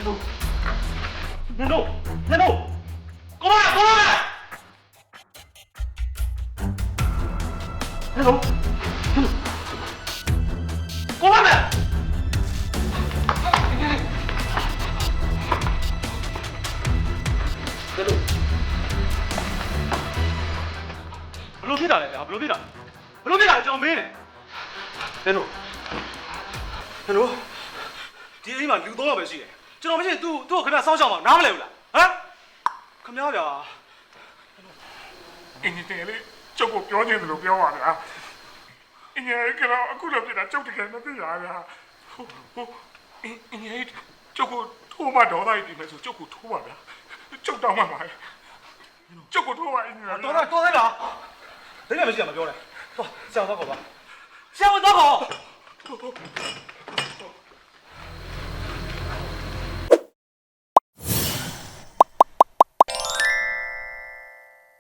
နင်တို့ကိုမနင်တို့ကိုမမဲဘလို့ဖြစ်တာလဲဗျာဘလို့ဖြစ်တာကျွန်တော်မင်းနေနင်တို့ဒီအိမ်မှာလူ3ယောက်ပဲရှိတယ်ကျွန်တော်မရှိသူ့ကိုခင်ဗျာစောင်းရှောင်းမှာနားမလဲဘူးလားဟမ်ခင်ဗျားဗျာအင်းကြီးတယ်လေကျုပ်ကိုပြောနေတယ်လို့ပြောပါဗျာအင်းကြီးကတော့အခုလိုဖြစ်တာကျုပ်တကယ်မသိရဗျာအင်းကြီးကျုပ်ကိုထိုးမှဒေါသကြီးတယ်ဆိုကျုပ်ကိုထိုးပါဗျာကျုပ်တောင်းမှပါကျုပ်ကိုထိုးပါအင်းကြီးတော်လိုက်ပါဒိတ်လည်းမရှိတာမပြောနဲ့သွားဆရာတော့ခေါ်ပါဆရာတော့ခေါ်